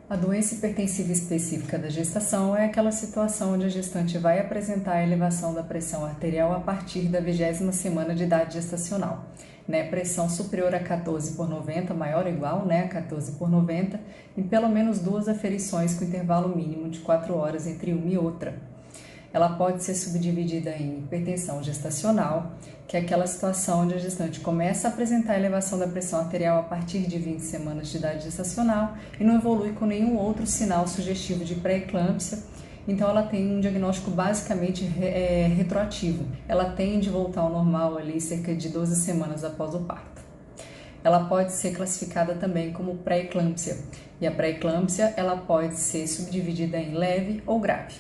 A doença hipertensiva específica da gestação é aquela situação onde a gestante vai apresentar a elevação da pressão arterial a partir da 20ª semana de idade gestacional. Pressão superior a 14/90, maior ou igual a 14/90, em pelo menos 2 aferições com intervalo mínimo de 4 horas entre uma e outra. Ela pode ser subdividida em hipertensão gestacional, que é aquela situação onde a gestante começa a apresentar elevação da pressão arterial a partir de 20 semanas de idade gestacional e não evolui com nenhum outro sinal sugestivo de pré-eclâmpsia. Então ela tem um diagnóstico basicamente retroativo. Ela tende a voltar ao normal ali cerca de 12 semanas após o parto. Ela pode ser classificada também como pré-eclâmpsia, e a pré-eclâmpsia ela pode ser subdividida em leve ou grave.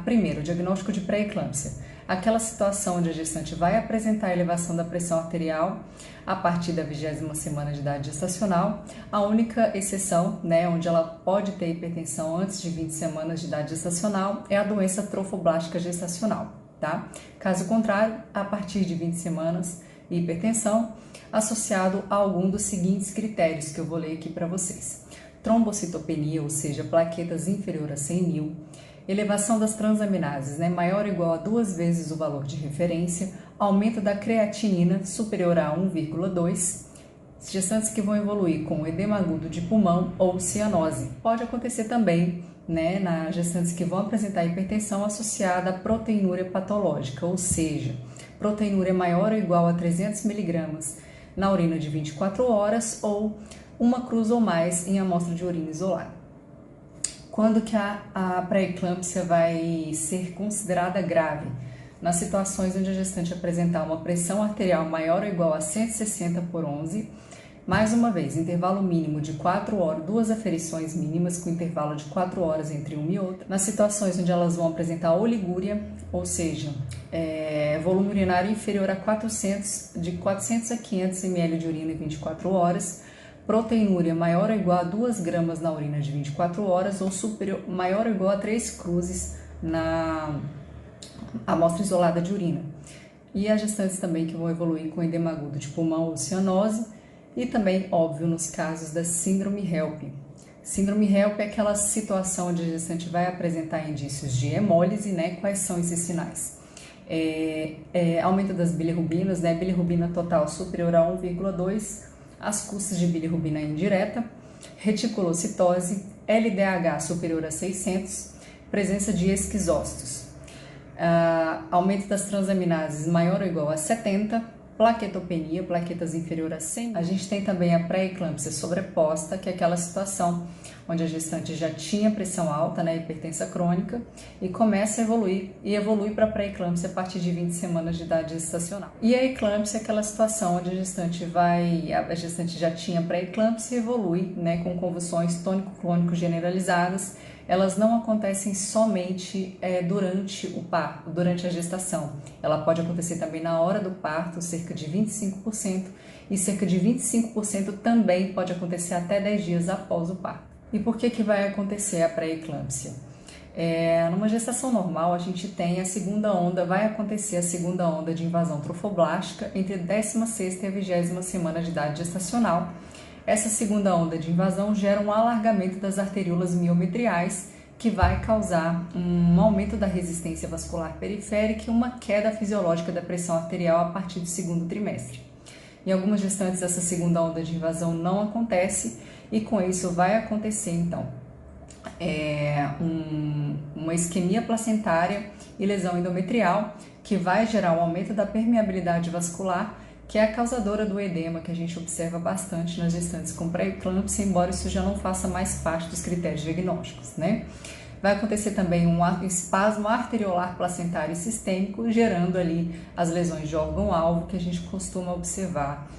Primeiro, o diagnóstico de pré-eclâmpsia. Aquela situação onde a gestante vai apresentar a elevação da pressão arterial a partir da 20ª semana de idade gestacional. A única exceção, onde ela pode ter hipertensão antes de 20 semanas de idade gestacional, é a doença trofoblástica gestacional, Caso contrário, a partir de 20 semanas, hipertensão associado a algum dos seguintes critérios que eu vou ler aqui para vocês. Trombocitopenia, ou seja, plaquetas inferior a 100.000, elevação das transaminases, maior ou igual a 2 vezes o valor de referência, aumento da creatinina superior a 1,2, gestantes que vão evoluir com edema agudo de pulmão ou cianose. Pode acontecer também, nas gestantes que vão apresentar hipertensão associada à proteinúria patológica, ou seja, proteinúria maior ou igual a 300 mg na urina de 24 horas ou uma cruz ou mais em amostra de urina isolada. Quando que a pré-eclâmpsia vai ser considerada grave? Nas situações onde a gestante apresentar uma pressão arterial maior ou igual a 160/11, mais uma vez, intervalo mínimo de 4 horas, 2 aferições mínimas com intervalo de 4 horas entre uma e outra. Nas situações onde elas vão apresentar oligúria, ou seja, volume urinário inferior a de 400 a 500 ml de urina em 24 horas, proteinúria maior ou igual a 2 gramas na urina de 24 horas ou maior ou igual a 3 cruzes na amostra isolada de urina. E as gestantes também que vão evoluir com edema agudo de pulmão ou cianose e também, óbvio, nos casos da síndrome HELP. Síndrome HELP é aquela situação onde a gestante vai apresentar indícios de hemólise, Quais são esses sinais? Aumento das bilirrubinas, bilirrubina total superior a 1,2, as custas de bilirrubina indireta, reticulocitose, LDH superior a 600, presença de esquizócitos, aumento das transaminases maior ou igual a 70, plaquetopenia, plaquetas inferior a 100. A gente tem também a pré-eclâmpsia sobreposta, que é aquela situação onde a gestante já tinha pressão alta, hipertensa crônica, e começa a evoluir, e evolui para a pré-eclâmpsia a partir de 20 semanas de idade gestacional. E a eclâmpsia é aquela situação onde a gestante já tinha pré-eclâmpsia e evolui, com convulsões tônico-clônico generalizadas. Elas não acontecem somente durante o parto, durante a gestação. Ela pode acontecer também na hora do parto, cerca de 25%, e cerca de 25% também pode acontecer até 10 dias após o parto. E por que vai acontecer a pré-eclâmpsia? Numa gestação normal, a gente tem vai acontecer a segunda onda de invasão trofoblástica entre a 16ª e a 20ª semana de idade gestacional. Essa segunda onda de invasão gera um alargamento das arteríolas miometriais, que vai causar um aumento da resistência vascular periférica e uma queda fisiológica da pressão arterial a partir do segundo trimestre. Em algumas gestantes, essa segunda onda de invasão não acontece e com isso vai acontecer, então, uma isquemia placentária e lesão endometrial, que vai gerar um aumento da permeabilidade vascular, que é a causadora do edema que a gente observa bastante nas gestantes com pré-eclâmpsia, embora isso já não faça mais parte dos critérios diagnósticos, Vai acontecer também um espasmo arteriolar placentário e sistêmico, gerando ali as lesões de órgão-alvo que a gente costuma observar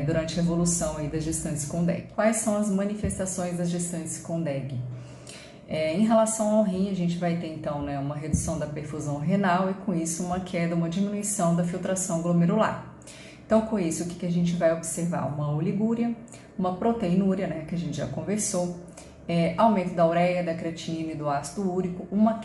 durante a evolução aí das gestantes com DEG. Quais são as manifestações das gestantes com DEG? Em relação ao rim, a gente vai ter então uma redução da perfusão renal e com isso uma queda, uma diminuição da filtração glomerular. Então, com isso, o que a gente vai observar? Uma oligúria, uma proteinúria, que a gente já conversou, aumento da ureia, da creatinina e do ácido úrico, uma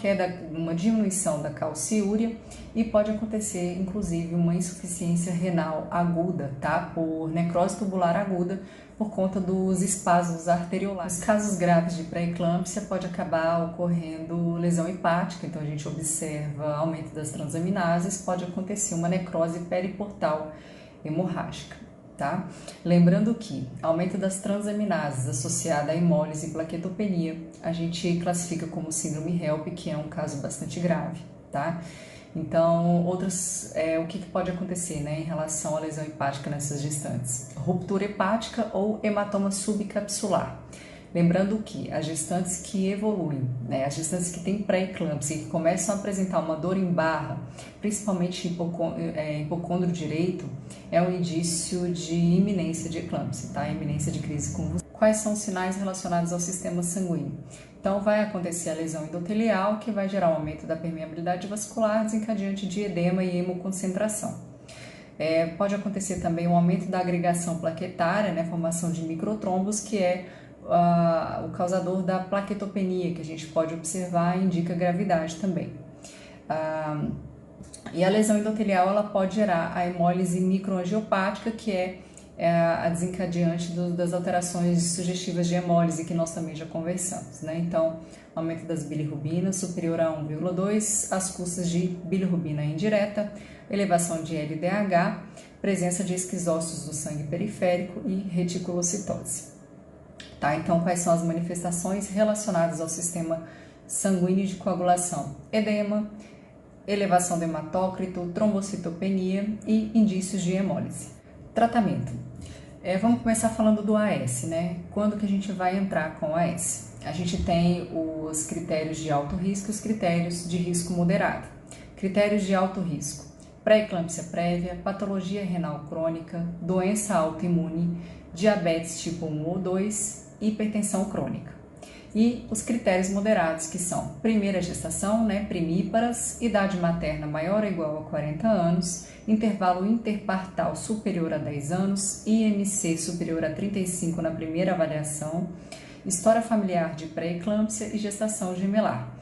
diminuição da calciúria e pode acontecer, inclusive, uma insuficiência renal aguda, tá? Por necrose tubular aguda, por conta dos espasmos arteriolares. Nos casos graves de pré-eclâmpsia, pode acabar ocorrendo lesão hepática, então a gente observa aumento das transaminases, pode acontecer uma necrose periportal hemorrágica. Tá? Lembrando que aumento das transaminases associada a hemólise e plaquetopenia, a gente classifica como síndrome HELP, que é um caso bastante grave, tá? Então, o que pode acontecer, né, em relação à lesão hepática nessas gestantes? Ruptura hepática ou hematoma subcapsular. Lembrando que as gestantes que evoluem, né, as gestantes que têm pré-eclâmpsia e que começam a apresentar uma dor em barra, principalmente hipocôndrio direito, é um indício de iminência de eclâmpsia, tá? Iminência de crise convulsiva. Quais são os sinais relacionados ao sistema sanguíneo? Então, vai acontecer a lesão endotelial, que vai gerar um aumento da permeabilidade vascular, desencadeante de edema e hemoconcentração. Pode acontecer também um aumento da agregação plaquetária, né, formação de microtrombos, que é o causador da plaquetopenia, que a gente pode observar e indica gravidade também. E a lesão endotelial ela pode gerar a hemólise microangiopática, que é a desencadeante das alterações sugestivas de hemólise, que nós também já conversamos, né? Então, aumento das bilirrubinas superior a 1,2 às custas de bilirrubina indireta, elevação de LDH, presença de esquizócitos do sangue periférico e reticulocitose. Tá? Então, quais são as manifestações relacionadas ao sistema sanguíneo de coagulação? Edema, elevação do hematócrito, trombocitopenia e indícios de hemólise. Tratamento. Vamos começar falando do AS, né? Quando que a gente vai entrar com o AS? A gente tem os critérios de alto risco e os critérios de risco moderado. Critérios de alto risco: pré-eclâmpsia prévia, patologia renal crônica, doença autoimune, diabetes tipo 1 ou 2, hipertensão crônica. E os critérios moderados, que são primeira gestação, né, primíparas, idade materna maior ou igual a 40 anos, intervalo interpartal superior a 10 anos, IMC superior a 35 na primeira avaliação, história familiar de pré-eclâmpsia e gestação gemelar.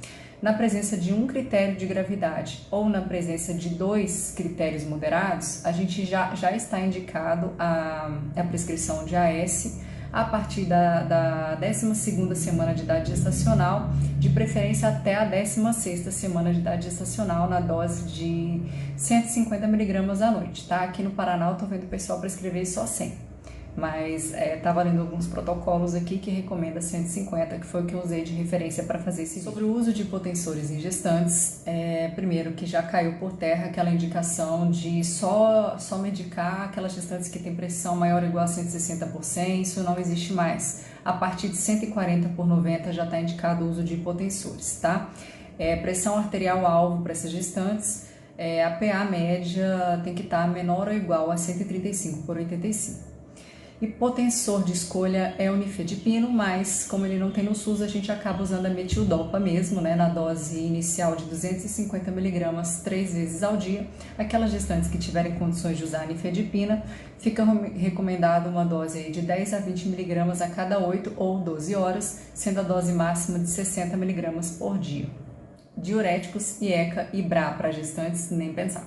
Na presença de um critério de gravidade ou na presença de 2 critérios moderados, a gente já está indicado a prescrição de AS a partir da 12ª semana de idade gestacional, de preferência até a 16ª semana de idade gestacional, na dose de 150 mg à noite, tá? Aqui no Paraná eu tô vendo o pessoal prescrever só 100. Mas tá valendo alguns protocolos aqui que recomenda 150, que foi o que eu usei de referência para fazer esse vídeo. Sobre o uso de hipotensores em gestantes, primeiro que já caiu por terra aquela indicação de só medicar aquelas gestantes que têm pressão maior ou igual a 160 por 100, isso não existe mais. A partir de 140 por 90 já está indicado o uso de hipotensores, tá? Pressão arterial alvo para essas gestantes, a PA média tem que estar menor ou igual a 135 por 85. Hipotensor de escolha é o nifedipino, mas como ele não tem no SUS, a gente acaba usando a metildopa mesmo, né, na dose inicial de 250 mg 3 vezes ao dia. Aquelas gestantes que tiverem condições de usar a nifedipina, fica recomendado uma dose aí de 10 a 20 mg a cada 8 ou 12 horas, sendo a dose máxima de 60 mg por dia. Diuréticos, IECA e BRA para gestantes, nem pensar.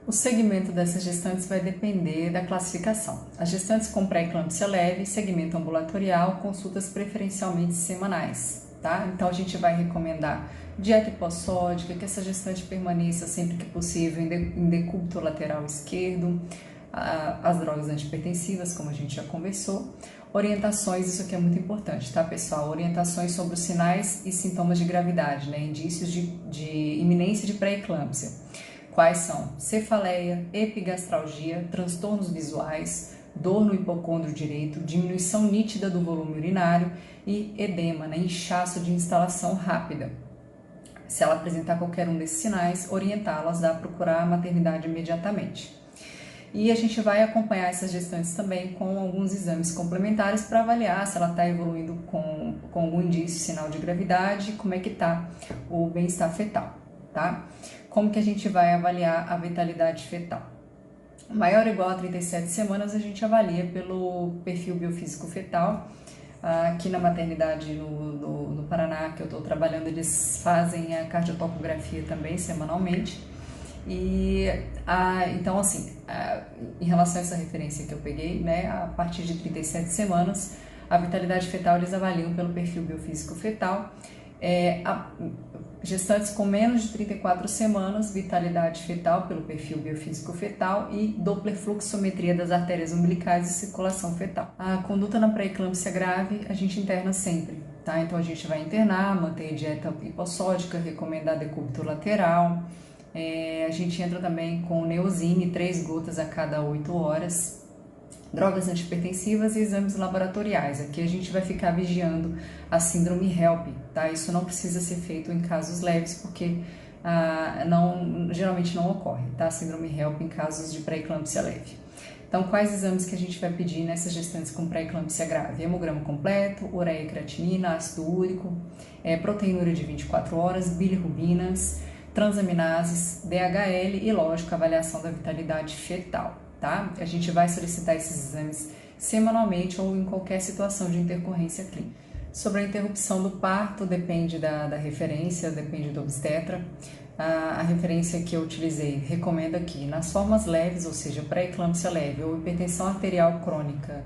O segmento dessas gestantes vai depender da classificação. As gestantes com pré-eclâmpsia leve, segmento ambulatorial, consultas preferencialmente semanais, tá? Então a gente vai recomendar dieta hipossódica, que essa gestante permaneça sempre que possível em decúbito lateral esquerdo, as drogas antipertensivas, como a gente já conversou. Orientações, isso aqui é muito importante, tá, pessoal? Orientações sobre os sinais e sintomas de gravidade, né? Indícios de iminência de pré-eclâmpsia. Quais são? Cefaleia, epigastralgia, transtornos visuais, dor no hipocôndrio direito, diminuição nítida do volume urinário e edema, né? Inchaço de instalação rápida. Se ela apresentar qualquer um desses sinais, orientá-las a procurar a maternidade imediatamente. E a gente vai acompanhar essas gestantes também com alguns exames complementares para avaliar se ela está evoluindo com algum indício, sinal de gravidade, como é que está o bem-estar fetal, tá? Como que a gente vai avaliar a vitalidade fetal? Maior ou igual a 37 semanas, a gente avalia pelo perfil biofísico fetal, Aqui na maternidade no Paraná, que eu estou trabalhando, eles fazem a cardiotocografia também semanalmente. Então, assim, em relação a essa referência que eu peguei, né, a partir de 37 semanas, a vitalidade fetal eles avaliam pelo perfil biofísico fetal. Gestantes com menos de 34 semanas, vitalidade fetal pelo perfil biofísico fetal e Doppler fluxometria das artérias umbilicais e circulação fetal. A conduta na pré-eclâmpsia grave a gente interna sempre, tá? Então a gente vai internar, manter dieta hipossódica, recomendar decúbito lateral. A gente entra também com Neosine, 3 gotas a cada 8 horas. Drogas antihipertensivas e exames laboratoriais. Aqui a gente vai ficar vigiando a síndrome HELP, tá? Isso não precisa ser feito em casos leves, porque geralmente não ocorre, tá? A síndrome HELP em casos de pré-eclâmpsia leve. Então, quais exames que a gente vai pedir nessas gestantes com pré-eclâmpsia grave? Hemograma completo, ureia e creatinina, ácido úrico, proteinúria de 24 horas, bilirrubinas, transaminases, DHL e, lógico, avaliação da vitalidade fetal. Tá? A gente vai solicitar esses exames semanalmente ou em qualquer situação de intercorrência clínica. Sobre a interrupção do parto, depende da referência, depende do obstetra. A referência que eu utilizei recomenda que nas formas leves, ou seja, pré-eclâmpsia leve ou hipertensão arterial crônica,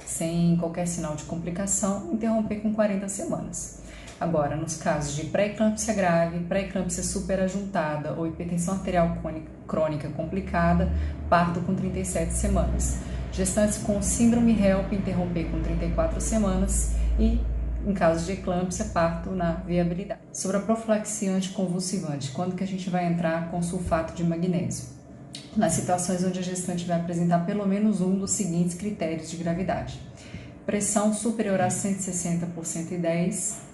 sem qualquer sinal de complicação, interromper com 40 semanas. Agora, nos casos de pré-eclâmpsia grave, pré-eclâmpsia superajuntada ou hipertensão arterial crônica complicada, parto com 37 semanas. Gestantes com síndrome HELP, interromper com 34 semanas e, em caso de eclâmpsia, parto na viabilidade. Sobre a profilaxia anticonvulsivante, quando que a gente vai entrar com sulfato de magnésio? Nas situações onde a gestante vai apresentar pelo menos um dos seguintes critérios de gravidade. Pressão superior a 160 por 110,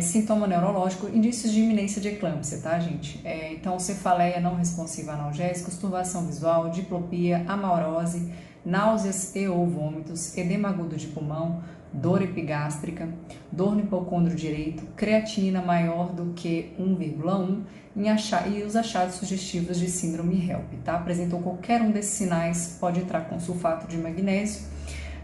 sintoma neurológico, indícios de iminência de eclâmpsia, tá, gente? Então, cefaleia não responsiva a analgésicos, turbação visual, diplopia, amaurose, náuseas e ou vômitos, edema agudo de pulmão, dor epigástrica, dor no hipocôndrio direito, creatinina maior do que 1,1 e os achados sugestivos de síndrome HELP, tá? Apresentou qualquer um desses sinais, pode entrar com sulfato de magnésio.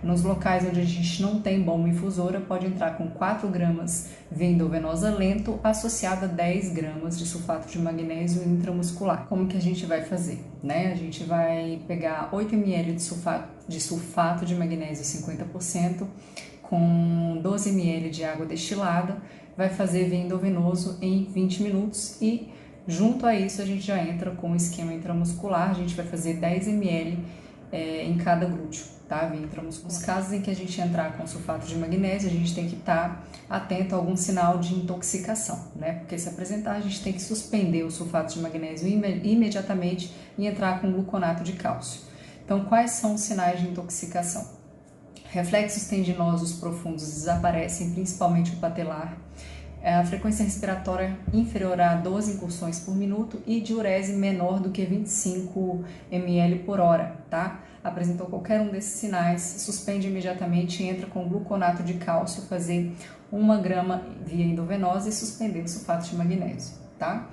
Nos locais onde a gente não tem bomba infusora, pode entrar com 4 gramas via endovenosa lento, associada a 10 gramas de sulfato de magnésio intramuscular. Como que a gente vai fazer? Né? A gente vai pegar 8 ml de sulfato de magnésio 50%, com 12 ml de água destilada, vai fazer via endovenoso em 20 minutos e, junto a isso, a gente já entra com o esquema intramuscular, a gente vai fazer 10 ml em cada glúteo. Tá? Nos casos em que a gente entrar com sulfato de magnésio, a gente tem que estar atento a algum sinal de intoxicação, né? Porque se apresentar, a gente tem que suspender o sulfato de magnésio imediatamente e entrar com gluconato de cálcio. Então, quais são os sinais de intoxicação? Reflexos tendinosos profundos desaparecem, principalmente o patelar. A frequência respiratória inferior a 12 incursões por minuto e diurese menor do que 25 ml por hora, tá? Apresentou qualquer um desses sinais, suspende imediatamente e entra com gluconato de cálcio, fazer 1 grama via endovenosa e suspender o sulfato de magnésio, tá?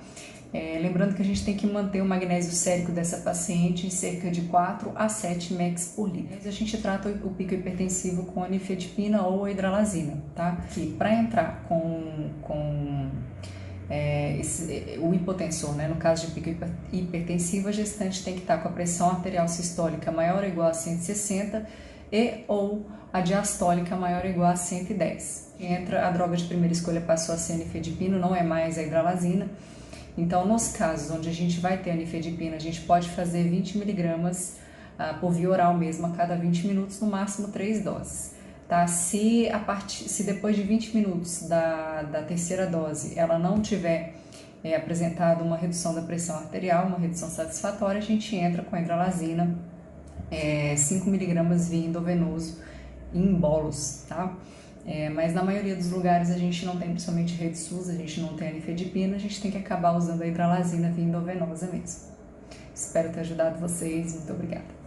Lembrando que a gente tem que manter o magnésio sérico dessa paciente em cerca de 4 a 7 mEq por litro. A gente trata o pico hipertensivo com nifedipina ou hidralazina, tá? Que para entrar o hipotensor, né? No caso de pico hipertensivo, a gestante tem que estar com a pressão arterial sistólica maior ou igual a 160 e ou a diastólica maior ou igual a 110. Entra a droga de primeira escolha, passou a ser a nifedipina, não é mais a hidralazina. Então, nos casos onde a gente vai ter a nifedipina, a gente pode fazer 20 mg por via oral mesmo a cada 20 minutos, no máximo 3 doses. Tá? Se depois de 20 minutos da terceira dose ela não tiver apresentado uma redução da pressão arterial, uma redução satisfatória, a gente entra com a hidralazina 5 mg via endovenoso em bolos, tá? Mas na maioria dos lugares a gente não tem, principalmente rede SUS, a gente não tem a nifedipina, a gente tem que acabar usando a hidralazina via endovenosa mesmo. Espero ter ajudado vocês, muito obrigada.